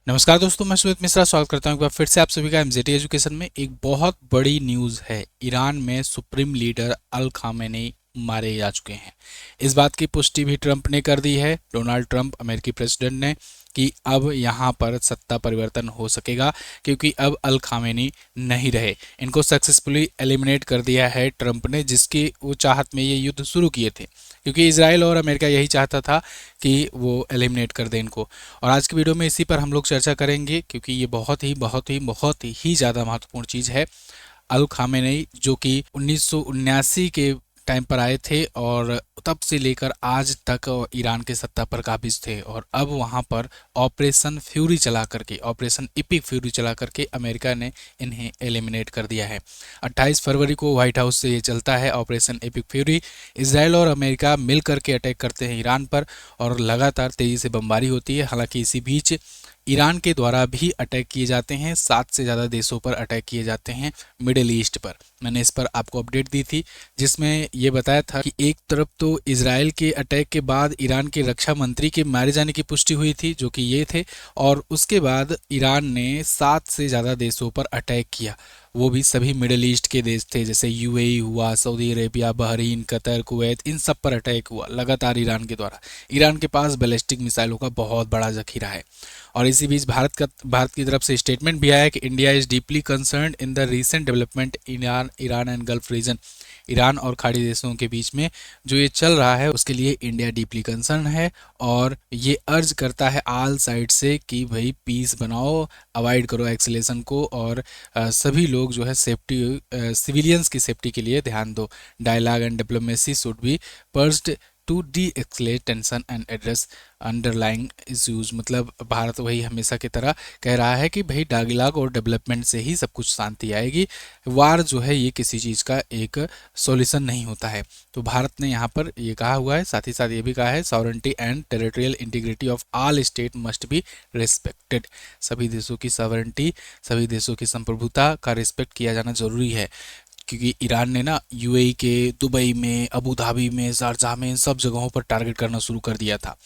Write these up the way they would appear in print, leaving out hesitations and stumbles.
नमस्कार दोस्तों, मैं सुमित मिश्रा स्वागत करता हूं एक बार फिर से आप सभी का एमजेटी एजुकेशन में। एक बहुत बड़ी न्यूज़ है, ईरान में सुप्रीम लीडर अल खामेनी मारे जा चुके हैं। इस बात की पुष्टि भी ट्रंप ने कर दी है, डोनाल्ड ट्रंप अमेरिकी प्रेसिडेंट ने, कि अब यहाँ पर सत्ता परिवर्तन हो सकेगा क्योंकि अब अल खामेनी नहीं रहे। इनको सक्सेसफुली एलिमिनेट कर दिया है ट्रंप ने, जिसकी वो चाहत में ये युद्ध शुरू किए थे, क्योंकि इसराइल और अमेरिका यही चाहता था कि वो एलिमिनेट कर दे इनको। और आज की वीडियो में इसी पर हम लोग चर्चा करेंगे, क्योंकि ये बहुत ही ज़्यादा महत्वपूर्ण चीज़ है। अल खामेनेई जो कि 1979 के टाइम पर आए थे और तब से लेकर आज तक ईरान के सत्ता पर काबिज थे, और अब वहाँ पर ऑपरेशन इपिक फ्यूरी चला करके अमेरिका ने इन्हें एलिमिनेट कर दिया है। 28 फरवरी को व्हाइट हाउस से ये चलता है ऑपरेशन एपिक फ्यूरी। इसराइल और अमेरिका मिल करके अटैक करते हैं ईरान पर और लगातार तेज़ी से बमबारी होती है। हालांकि इसी बीच ईरान के द्वारा भी अटैक किए जाते हैं, 7 से ज़्यादा देशों पर अटैक किए जाते हैं मिडिल ईस्ट पर। मैंने इस पर आपको अपडेट दी थी, जिसमें ये बताया था कि एक तरफ तो इसराइल के अटैक के बाद ईरान के रक्षा मंत्री के मारे जाने की पुष्टि हुई थी, जो कि ये थे, और उसके बाद ईरान ने 7 से ज़्यादा देशों पर अटैक किया। वो भी सभी मिडिल ईस्ट के देश थे, जैसे यूएई हुआ, Saudi Arabia, Bahrain, Qatar, Kuwait, इन सब पर अटैक हुआ लगातार ईरान के द्वारा। ईरान के पास बैलिस्टिक मिसाइलों का बहुत बड़ा जखीरा है। और इसी बीच भारत की तरफ से स्टेटमेंट भी आया कि India is deeply concern in the recent development in Iran and Gulf region. Iran और खाड़ी देशों के बीच में जो ये चल रहा है उसके लिए इंडिया डीपली कंसर्न है, और ये अर्ज करता है आल साइड से कि भाई पीस बनाओ, अवॉइड करो एक्सलेशन को, और सभी लोग जो है सेफ्टी, सिविलियंस की सेफ्टी के लिए ध्यान दो। Dialogue and diplomacy should be pursued to deescalate tension and address underlying issues. मतलब भारत वही हमेशा की तरह कह रहा है कि भाई डायलॉग और डेवलपमेंट से ही सब कुछ शांति आएगी। वार जो है ये किसी चीज़ का एक सॉल्यूशन नहीं होता है। तो भारत ने यहाँ पर ये कहा हुआ है, साथ ही साथ ये भी कहा है sovereignty and territorial integrity of all state must be respected. सभी देशों की सॉवरेंटी, सभी देशों की संप्रभुता का रिस्पेक्ट किया जाना जरूरी है, क्योंकि ईरान ने ना यूएई के दुबई में, अबू धाबी में, शारजाह में, इन सब जगहों पर टारगेट करना शुरू कर दिया था।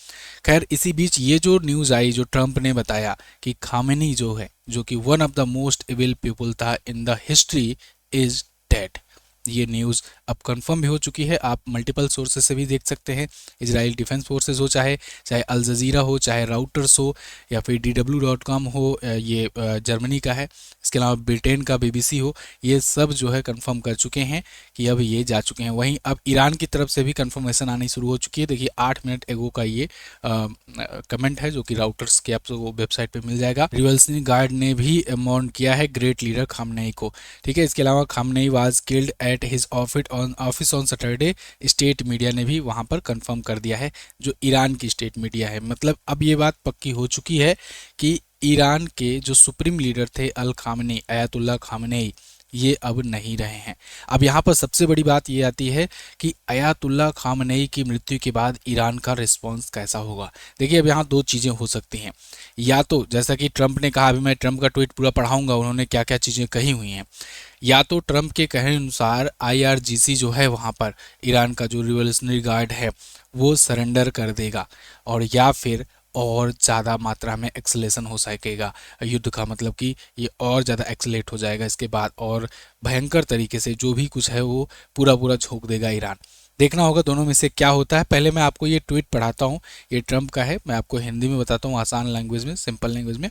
खैर इसी बीच ये जो न्यूज़ आई, जो ट्रंप ने बताया कि खामेनी जो है, जो कि one of the most evil people था in the history, is dead. ये न्यूज़ अब कंफर्म भी हो चुकी है। आप मल्टीपल सोर्सेज से भी देख सकते हैं, इजराइल डिफेंस फोर्सेज हो, चाहे चाहे अल जजीरा हो, चाहे राउटर्स हो, या फिर DW.com हो, ये जर्मनी का है, इसके अलावा ब्रिटेन का BBC हो, ये सब जो है कंफर्म कर चुके हैं कि अब ये जा चुके हैं। वहीं अब ईरान की तरफ से भी कंफर्मेशन आनी शुरू हो चुकी है। देखिए 8 मिनट एगो का ये कमेंट है, जो कि राउटर्स के आपको वेबसाइट पे मिल जाएगा। रिवल्सनी गार्ड ने भी मॉर्न किया है ग्रेट लीडर खामनेई को। ठीक है, इसके अलावा Khamenei was killed at his office on Saturday, state media ने भी वहां पर कंफर्म कर दिया है, जो ईरान की स्टेट मीडिया है। मतलब अब ये बात पक्की हो चुकी है कि ईरान के जो सुप्रीम लीडर थे अल खामनेई, अयातुल्ला खामनेई, ये अब नहीं रहे हैं। अब यहाँ पर सबसे बड़ी बात ये आती है कि अयातुल्ला खामनेई की मृत्यु के बाद ईरान का रिस्पॉन्स कैसा होगा। देखिए अब यहाँ दो चीज़ें हो सकती हैं, या तो जैसा कि ट्रंप ने कहा, अभी मैं ट्रंप का ट्वीट पूरा पढ़ाऊंगा, उन्होंने क्या क्या चीज़ें कही हुई हैं। या तो ट्रंप के कहने अनुसार IRGC जो है वहाँ पर ईरान का जो रिवोल्यूशनरी गार्ड है वो सरेंडर कर देगा, और या फिर और ज़्यादा मात्रा में एक्सलेशन हो सकेगा युद्ध का। मतलब कि ये और ज़्यादा एक्सलेट हो जाएगा इसके बाद, और भयंकर तरीके से जो भी कुछ है वो पूरा पूरा झोंक देगा ईरान। देखना होगा दोनों में से क्या होता है। पहले मैं आपको ये ट्वीट पढ़ाता हूँ, ये ट्रंप का है, मैं आपको हिंदी में बताता हूँ, आसान लैंग्वेज में, सिंपल लैंग्वेज में।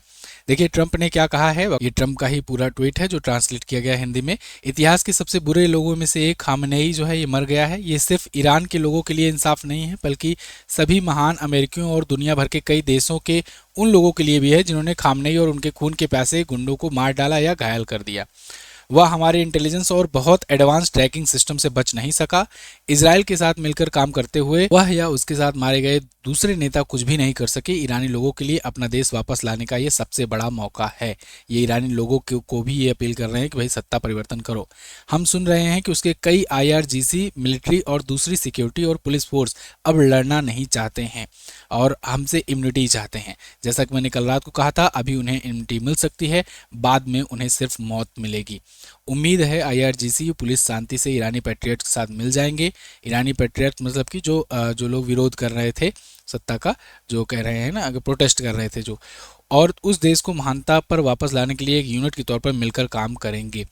देखिए ट्रंप ने क्या कहा है, ये ट्रंप का ही पूरा ट्वीट है जो ट्रांसलेट किया गया हिंदी में। इतिहास के सबसे बुरे लोगों में से एक खामनेई जो है ये मर गया है। ये सिर्फ ईरान के लोगों के लिए इंसाफ नहीं है, बल्कि सभी महान अमेरिकियों और दुनिया भर के कई देशों के उन लोगों के लिए भी है जिन्होंने खामनेई और उनके खून के प्यासे गुंडों को मार डाला या घायल कर दिया। वह हमारे इंटेलिजेंस और बहुत एडवांस ट्रैकिंग सिस्टम से बच नहीं सका। इसराइल के साथ मिलकर काम करते हुए वह या उसके साथ मारे गए दूसरे नेता कुछ भी नहीं कर सके। ईरानी लोगों के लिए अपना देश वापस लाने का ये सबसे बड़ा मौका है। ये ईरानी लोगों को भी ये अपील कर रहे हैं कि भाई सत्ता परिवर्तन करो। हम सुन रहे हैं कि उसके कई IRGC, मिलिट्री और दूसरी सिक्योरिटी और पुलिस फोर्स अब लड़ना नहीं चाहते हैं और हमसे इम्यूनिटी चाहते हैं। जैसा कि मैंने कल रात को कहा था, अभी उन्हें इम्यूनिटी मिल सकती है, बाद में उन्हें सिर्फ मौत मिलेगी। उम्मीद है IRGC पुलिस शांति से ईरानी पैट्रियट के साथ मिल जाएंगे। ईरानी पैट्रियट मतलब कि जो लोग विरोध कर रहे थे सत्ता का, जो कह रहे हैं ना, अगर प्रोटेस्ट कर रहे थे, जो और उस देश को महानता पर वापस लाने के लिए एक यूनिट के तौर पर मिलकर काम करेंगे।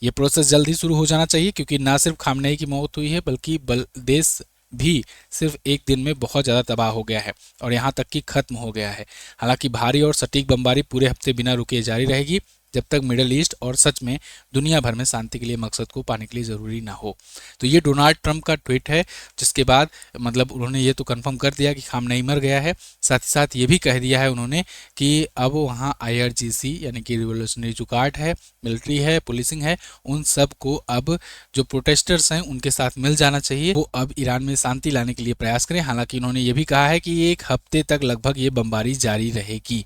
ये प्रोसेस जल्द ही शुरू हो जाना चाहिए, क्योंकि ना सिर्फ खामनेई की मौत हुई है बल्कि देश भी सिर्फ एक दिन में बहुत ज़्यादा तबाह हो गया है और यहाँ तक कि खत्म हो गया है। हालांकि भारी और सटीक बमबारी पूरे हफ्ते बिना रुके जारी रहेगी, जब तक मिडल ईस्ट और सच में दुनिया भर में शांति के लिए मकसद को पाने के लिए ज़रूरी ना हो। तो ये डोनाल्ड ट्रंप का ट्वीट है, जिसके बाद मतलब उन्होंने ये तो कंफर्म कर दिया कि खामनेई मर गया है। साथ ही साथ ये भी कह दिया है उन्होंने कि अब वहाँ IRGC यानी कि रिवोल्यूशनरी जो गार्ड है, मिलिट्री है, पुलिसिंग है, उन सब को अब जो प्रोटेस्टर्स हैं उनके साथ मिल जाना चाहिए। वो अब ईरान में शांति लाने के लिए प्रयास करें। हालांकि उन्होंने ये भी कहा है कि एक हफ्ते तक लगभग ये बमबारी जारी रहेगी।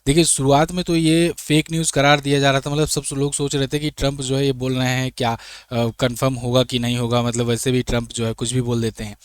देखिए, शुरुआत में तो ये फेक न्यूज़ करार दिया जा रहा था, मतलब सब लोग सोच रहे थे कि ट्रंप जो है ये बोल रहे हैं, क्या कंफर्म होगा कि नहीं होगा, मतलब वैसे भी ट्रंप जो है कुछ भी बोल देते हैं।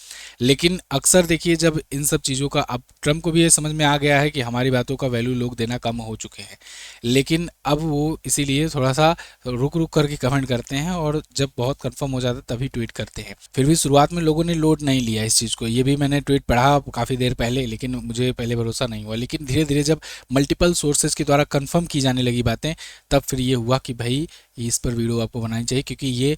लेकिन अक्सर देखिए, जब इन सब चीज़ों का अब ट्रंप को भी ये समझ में आ गया है कि हमारी बातों का वैल्यू लोग देना कम हो चुके हैं, लेकिन अब वो इसीलिए थोड़ा सा रुक रुक करके कमेंट करते हैं और जब बहुत कंफर्म हो जाता है तभी ट्वीट करते हैं। फिर भी शुरुआत में लोगों ने लोड नहीं लिया इस चीज़ को, ये भी मैंने ट्वीट पढ़ा काफ़ी देर पहले, लेकिन मुझे पहले भरोसा नहीं हुआ। लेकिन धीरे धीरे जब मल्टीपल सोर्सेज के द्वारा कंफर्म की जाने लगी बातें, तब फिर ये हुआ कि भाई इस पर वीडियो आपको बनानी चाहिए, क्योंकि ये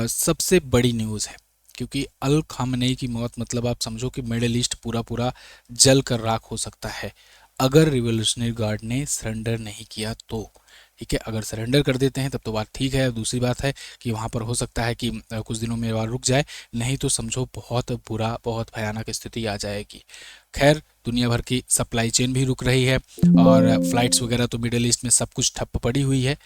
सबसे बड़ी न्यूज़ है। क्योंकि अल खामनेई की मौत मतलब आप समझो कि मिडिल ईस्ट पूरा पूरा जल कर राख हो सकता है अगर रिवोल्यूशनरी गार्ड ने सरेंडर नहीं किया तो। ठीक है, अगर सरेंडर कर देते हैं तब तो बात ठीक है। दूसरी बात है कि वहाँ पर हो सकता है कि कुछ दिनों में वार रुक जाए, नहीं तो समझो बहुत बुरा, बहुत भयानक स्थिति आ जाएगी। खैर, दुनिया भर की सप्लाई चेन भी रुक रही है और फ्लाइट्स वगैरह तो मिडिल ईस्ट में सब कुछ ठप्प पड़ी हुई है।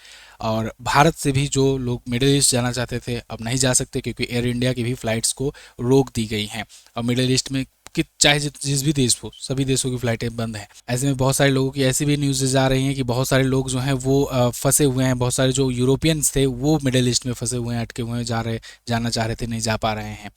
और भारत से भी जो लोग मिडिल ईस्ट जाना चाहते थे अब नहीं जा सकते, क्योंकि एयर इंडिया की भी फ्लाइट्स को रोक दी गई हैं। और मिडिल ईस्ट में कि चाहे जिस भी देश हो, सभी देशों की फ्लाइटें बंद हैं। ऐसे में बहुत सारे लोगों की ऐसी भी न्यूज़ आ रही हैं कि बहुत सारे लोग जो हैं वो फंसे हुए हैं, बहुत सारे जो यूरोपियंस थे वो मिडिल ईस्ट में फंसे हुए हैं, अटके हुए हैं, जाना चाह रहे थे, नहीं जा पा रहे हैं।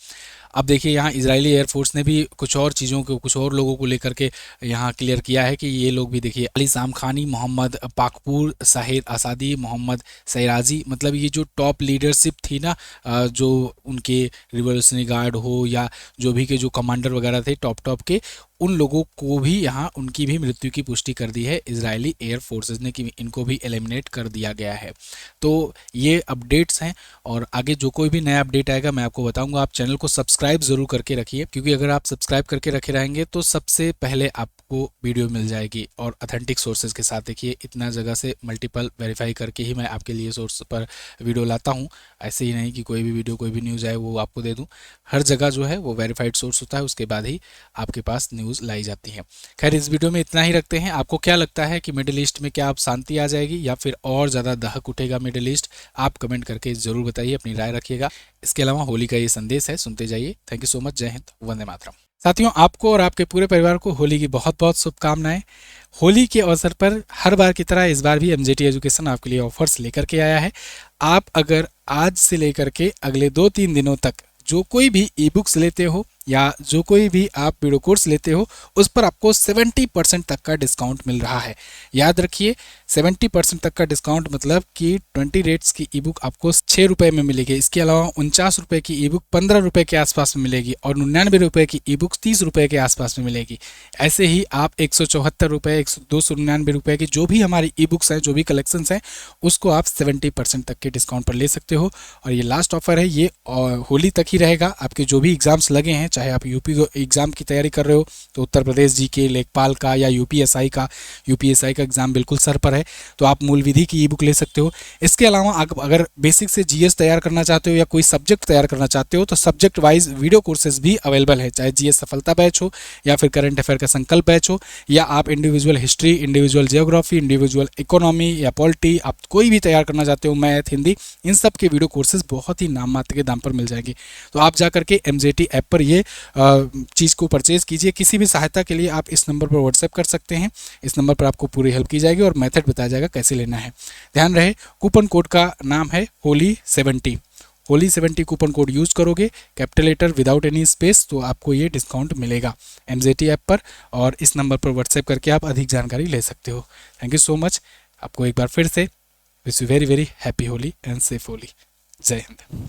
अब देखिए, यहाँ इजरायली एयरफोर्स ने भी कुछ और चीज़ों को, कुछ और लोगों को लेकर के यहाँ क्लियर किया है कि ये लोग भी देखिए, अली सामखानी, मोहम्मद पाकपूर, साहिर आसादी, मोहम्मद सैराजी, मतलब ये जो टॉप लीडरशिप थी ना, जो उनके रिवोल्यूशनरी गार्ड हो या जो भी के जो कमांडर वगैरह थे टॉप के, उन लोगों को भी यहाँ उनकी भी मृत्यु की पुष्टि कर दी है इजरायली एयर फोर्सेस ने कि इनको भी एलिमिनेट कर दिया गया है। तो ये अपडेट्स हैं और आगे जो कोई भी नया अपडेट आएगा मैं आपको बताऊंगा। आप चैनल को सब्सक्राइब जरूर करके रखिए, क्योंकि अगर आप सब्सक्राइब करके रखे रहेंगे तो सबसे पहले आपको वीडियो मिल जाएगी और अथेंटिक सोर्सेज के साथ। देखिए, इतना जगह से मल्टीपल वेरीफाई करके ही मैं आपके लिए सोर्स पर वीडियो लाता हूँ। ऐसे ही नहीं कि कोई भी वीडियो, कोई भी न्यूज़ आए वो आपको दे दूँ। हर जगह जो है वो वेरीफाइड सोर्स होता है, उसके बाद ही आपके पास न्यूज़ लाई जाती है। खैर, इस वीडियो में इतना ही रखते हैं। आपको क्या लगता है कि मिडिल ईस्ट में क्या अब शांति आ जाएगी या फिर और ज़्यादा दहक उठेगा मिडिल ईस्ट? आप कमेंट करके ज़रूर बताइए, अपनी राय रखिएगा। इसके अलावा होली का ये संदेश है, सुनते जाइए। Thank you so much. जय हिंद, वंदे मातरम। साथियों, आपको और आपके पूरे परिवार को होली की बहुत बहुत शुभकामनाएं। होली के अवसर पर हर बार की तरह इस बार भी MJT एजुकेशन आपके लिए ऑफर्स लेकर के आया है। आप अगर आज से लेकर के अगले 2-3 दिनों तक जो कोई भी ई बुक्स लेते हो या जो कोई भी आप वीडियो कोर्स लेते हो, उस पर आपको 70% तक का डिस्काउंट मिल रहा है। याद रखिए, 70% तक का डिस्काउंट मतलब कि 20 रेट्स की ई बुक आपको 6 रुपये में मिलेगी। इसके अलावा 49 रुपये की ई बुक 15 रुपये के आसपास में मिलेगी और 99 रुपये की ई बुक 30 रुपये के आसपास में मिलेगी। ऐसे ही आप 174 रुपये, 299 रुपये की जो भी हमारी ई बुक्स हैं, जो भी कलेक्शंस हैं, उसको आप 70% तक के डिस्काउंट पर ले सकते हो। और ये लास्ट ऑफर है, ये होली तक ही रहेगा। आपके जो भी एग्जाम्स लगे हैं, चाहे आप यूपी एग्जाम की तैयारी कर रहे हो तो उत्तर प्रदेश जीके, लेखपाल का या यूपीएसआई का एग्जाम बिल्कुल सर पर है, तो आप मूल विधि की ई बुक ले सकते हो। इसके अलावा अगर बेसिक से जीएस तैयार करना चाहते हो या कोई सब्जेक्ट तैयार करना चाहते हो तो सब्जेक्ट वाइज वीडियो कोर्सेज भी अवेलेबल है, चाहे जीएस सफलता बैच हो या फिर करंट अफेयर का संकल्प बैच हो, या आप individual history, individual geography, individual economy या पॉलिटी, आप कोई भी तैयार करना चाहते हो, मैथ, हिंदी, इन सब के वीडियो कोर्सेज बहुत ही नाम मात्र के दाम पर मिल जाएंगे। तो आप जा करके MJT ऐप पर ये चीज़ को परचेज़ कीजिए। किसी भी सहायता के लिए आप इस नंबर पर व्हाट्सएप कर सकते हैं। इस नंबर पर आपको पूरी हेल्प की जाएगी और मेथड बताया जाएगा कैसे लेना है। ध्यान रहे, कूपन कोड का नाम है होली70। होली70 कूपन कोड यूज़ करोगे, capital letter without any space, तो आपको ये डिस्काउंट मिलेगा MJT ऐप पर। और इस नंबर पर व्हाट्सएप करके आप अधिक जानकारी ले सकते हो। Thank you so much. आपको एक बार फिर से wish you very very happy Holi and safe Holi. जय हिंद।